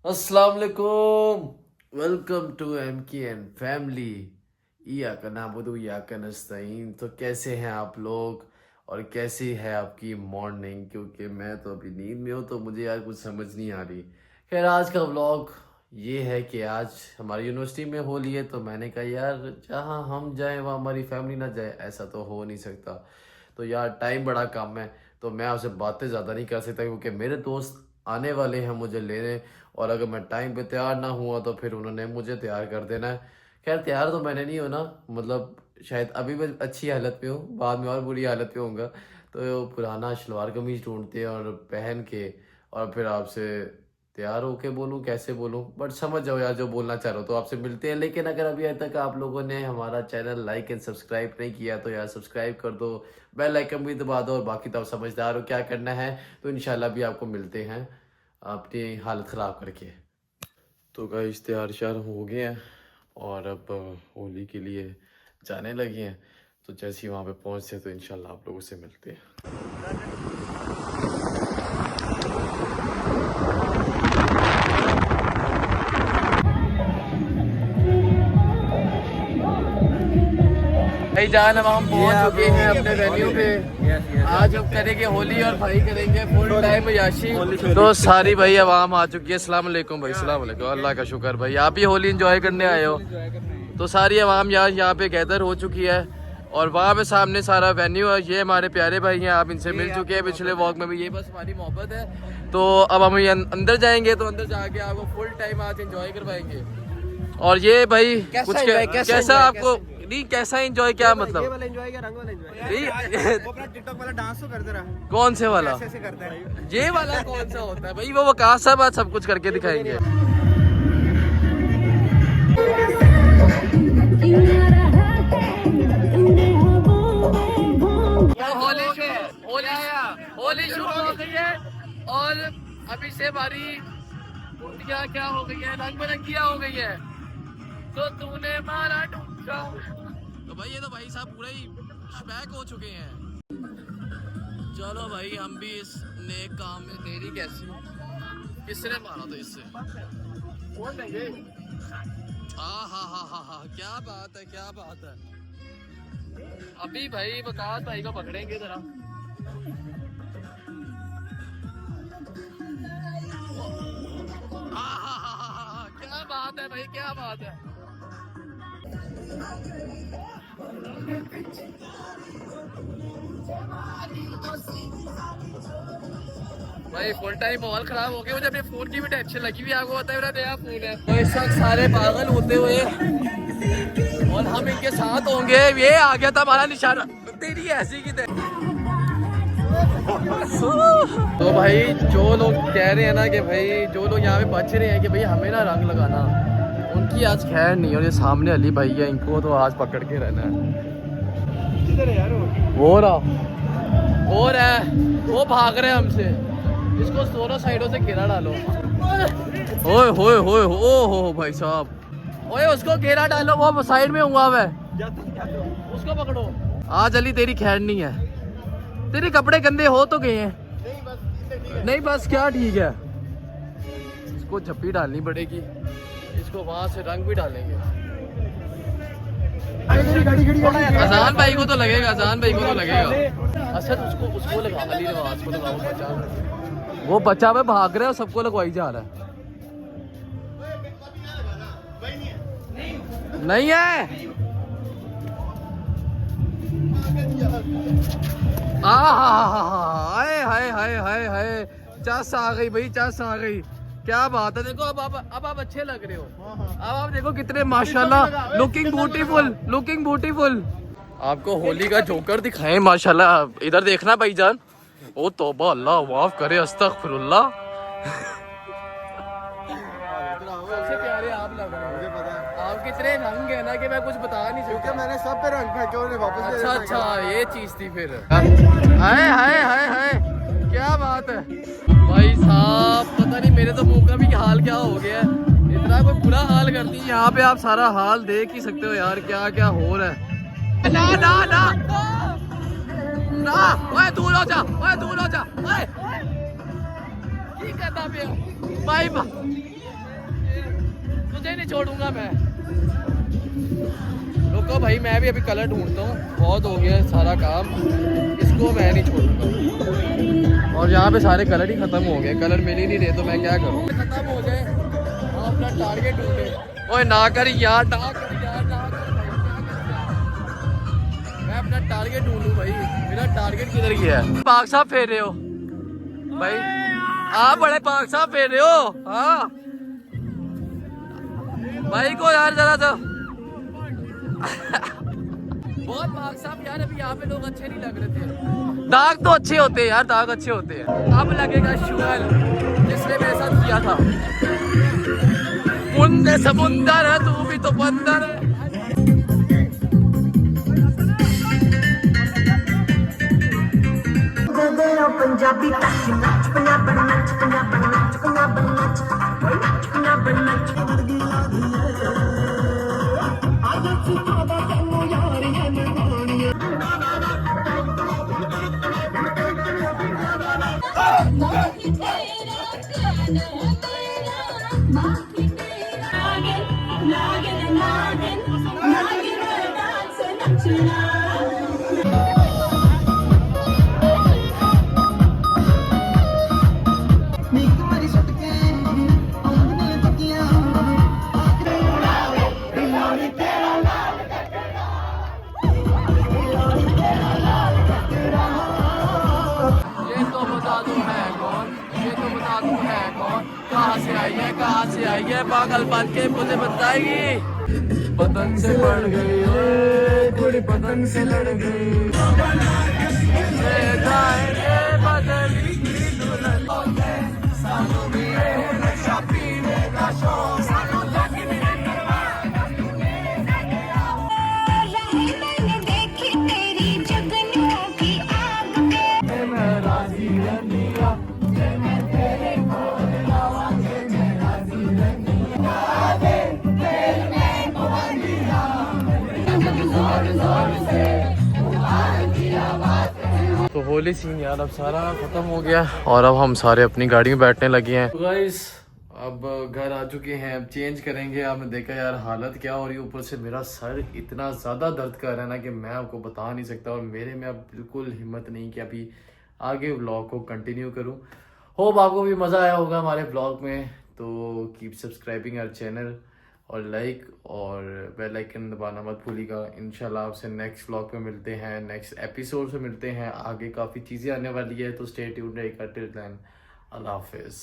अस्सलाम वालेकुम। Welcome to MKN family. या का नाबुदु या का नस्तईन। तो कैसे हैं आप लोग और कैसी है आपकी मॉर्निंग? क्योंकि मैं तो अभी नींद में हूँ तो मुझे यार कुछ समझ नहीं आ रही। खैर आज का व्लॉग ये है कि आज हमारी यूनिवर्सिटी में होली है, तो मैंने कहा यार जहाँ हम जाएं वहाँ हमारी फैमिली ना जाए, ऐसा तो हो नहीं सकता। तो यार टाइम बड़ा कम है, तो मैं आपसे बातें ज़्यादा नहीं कर सकता क्योंकि मेरे दोस्त आने वाले हैं मुझे लेने, और अगर मैं टाइम पे तैयार ना हुआ तो फिर उन्होंने मुझे तैयार कर देना है। खैर तैयार तो मैंने नहीं होना, मतलब शायद अभी मैं अच्छी हालत में हूँ, बाद में और बुरी हालत में होऊंगा। तो पुराना शलवार कमीज ढूंढते हैं और पहन के और फिर आपसे तैयार होके बोलूँ, कैसे बोलूँ, बट समझ जाओ यार जो बोलना चाह रहा हूँ। तो आपसे मिलते हैं, लेकिन अगर अभी तक आप लोगों ने हमारा चैनल लाइक एंड सब्सक्राइब नहीं किया तो यार सब्सक्राइब कर दो, बेल आइकन भी दबा दो, और बाकी तो आप समझदार हो क्या करना है। तो इंशाल्लाह भी आपको मिलते हैं अपनी हालत ख़राब करके। तो गाइस तैयार श्यार हो गए हैं और अब होली के लिए जाने लगे हैं। तो जैसे ही वहाँ पे पहुँचते तो इंशाल्लाह आप लोगों से मिलते हैं। भाई जान अब हम पहुंच चुके हैं अपने वेन्यू पे। आज हम करेंगे होली और भाई करेंगे फुल टाइम याशी। तो सारी भाई आवाम आ चुकी है। अस्सलाम वालेकुम भाई। अस्सलाम वालेकुम। अल्लाह का शुक्र भाई आप भी होली एंजॉय करने आए हो। तो सारी आवाम यहाँ पे गैदर हो चुकी है और वहाँ पे सामने सारा वेन्यू है। ये हमारे प्यारे भाई हैं, आप इनसे मिल चुके हैं पिछले वॉक में भी। ये बस हमारी मोहब्बत है। तो अब हम अंदर जाएंगे, तो अंदर जाके आपको फुल टाइम आज एंजॉय करवाएंगे। और ये भाई कुछ कैसा आपको नहीं, कैसा एंजॉय, क्या मतलब? ये वाला एंजॉय क्या, रंग वाला एंजॉय? नहीं वो अपना टिकटॉक वाला डांस तो करते रहा। कौन से वाला? ऐसे करता है। ये वाला कौन सा होता है भाई? वो वकास साहब आज सब कुछ करके दिखाएंगे। होली शुरू हो गई है और अभी से हमारी कुर्तियाँ क्या हो गई है, रंग बिरंगियाँ हो गई है। तो तूने मारा डूबा। तो भाई ये तो भाई साहब पूरे ही शबैक हो चुके हैं। चलो भाई हम भी इस नेक काम में देरी कैसी? किसने मारा तो इससे? हाँ, क्या बात है, क्या बात है। अभी भाई वकास भाई को पकड़ेंगे जरा। क्या बात है भाई, क्या बात है। भाई फुल टाइम माहौल खराब हो गया। मुझे अपने फोन की भी टेंशन लगी हुई, आपको पता है मेरा नया फोन है। तो इस वक्त सारे पागल होते हुए और हम इनके साथ होंगे। ये आ गया था हमारा निशाना, तेरी ऐसी की तो भाई जो लोग कह रहे हैं ना कि भाई जो लोग यहाँ पे बच रहे हैं कि भाई हमें ना रंग लगाना, उनकी आज खैर नहीं। और ये सामने अली भाई है, इनको तो आज पकड़ के रहना है। किधर है यार वो रहा वो भाग रहे हैं हमसे। इसको दोनों साइडों से घेरा डालो। ओए होए होए हो भाई साहब, ओए उसको घेरा डालो, वो साइड में हुआ है, उसको पकड़ो। आज अली तेरी खैर नहीं है, तेरे कपड़े गंदे हो तो गए हैं। नहीं बस क्या ठीक है। इसको झप्पी डालनी पड़ेगी, इसको वहां से रंग भी डालेंगे। अजान भाई को तो लगेगा, अजान भाई को तो लगेगा। अच्छा उसको लगा, अली नवाज को लगाओ। बचा वो बच्चा में भाग रहा है, सबको लगवाई जा रहा है। नहीं है हाय हाय हाय हाय हाय, चस आ गई भाई, चस आ गई। क्या बात है। देखो अब आप अच्छे लग रहे हो। अब आप देखो कितने माशाल्लाह, लुकिंग ब्यूटीफुल, लुकिंग ब्यूटीफुल। आपको होली का जोकर दिखाएं माशाल्लाह। इधर देखना भाईजान। ओ तौबा, अल्लाह माफ करे, अस्तगफिरुल्लाह। सबसे प्यारे आप लग रहे हो। आप कितने रंग है ना कि मैं कुछ बता नहीं सकता। मैंने सब पे रंग फेंके, उन्हें वापस। अच्छा ये चीज थी फिर। हाय हाय हाय हाय, क्या बात है भाई साहब। पता नहीं मेरे तो मुंह का भी हाल क्या हो गया है। इतना कोई बुरा हाल कर दी। यहाँ पे आप सारा हाल देख ही सकते हो यार, क्या क्या हो रहा है। ना ना ना ना, ओए दूर हो जा, ओए दूर हो जा, ओए की कहता पे भाई। तुझे नहीं छोड़ूंगा मैं। रुको भाई, मैं भी अभी कलर ढूंढता हूँ, बहुत हो गया सारा काम, इसको मैं नहीं छोड़ूंगा। और यहाँ पे सारे कलर ही खत्म हो गए, कलर मिल ही नहीं रहे, तो मैं क्या करूँ। खत्म हो जाए, हम अपना टारगेट ढूंढे। ओए ना कर यार, ना कर यार, ना कर भाई, क्या कर यार। मैं अपना टारगेट ढूंढूं भाई, मेरा टारगेट किधर गया है। पाक साहब फेर रहे हो भाई, आप बड़े पाक साहब फेर रहे हो। हाँ भाई को यार जरा सा बहुत पाक साहब यार, अभी यहाँ पे लोग अच्छे नहीं लग रहे थे। दाग तो अच्छे होते हैं यार, दाग अच्छे होते हैं। अब लगेगा शुगल, जिसने मेरे साथ किया था। मुंडे समुंदर है, तू भी तो बंदर है। पंजाबी नच नच पंजाबी नच पंजाबी नच पंजाबी नच पंजाबी नच आजा सिखादा तन्नू यारियां निभाणियां बाकी तेरा कहना तेरा बाकी तेरा नागिन नागिन नागिन नागिन डांस नचना। ये तो बता दो है कौन, ये तो बता दो है कौन, कहाँ से आई है, कहाँ से आई है, पागल बन के मुझे बताएगी। पतंग से पड़ गई ओए, कुड़ी पतंग से लड़ गई। जाएंगे बदली की दुल्हन, सानू भी है नशा पीने का शौक, सानू लगी मैंने देखी तेरी जगनों की आग में मैं राजी रनिया, मैं तेरे को लावांगे, मैं राजी रनिया। तो होली सीन यार अब सारा खत्म हो गया, और अब हम सारे अपनी गाड़ी में बैठने लगे हैं। गाइस अब घर आ चुके हैं, अब चेंज करेंगे। आपने देखा यार हालत क्या हो रही है, ऊपर से मेरा सर इतना ज़्यादा दर्द कर रहा है ना कि मैं आपको बता नहीं सकता, और मेरे में अब बिल्कुल हिम्मत नहीं कि अभी आगे व्लॉग को कंटिन्यू करूं। होप आपको भी मज़ा आया होगा हमारे व्लॉग में, तो कीप सब्सक्राइबिंग आवर चैनल और लाइक और बेल आइकन दबाना मत भूलिएगा। इंशाल्लाह आपसे नेक्स्ट व्लॉग पे मिलते हैं, नेक्स्ट एपिसोड से मिलते हैं। आगे काफ़ी चीज़ें आने वाली है, तो स्टे ट्यून्ड रहिएगा। टिल देन अल्लाह हाफिज़।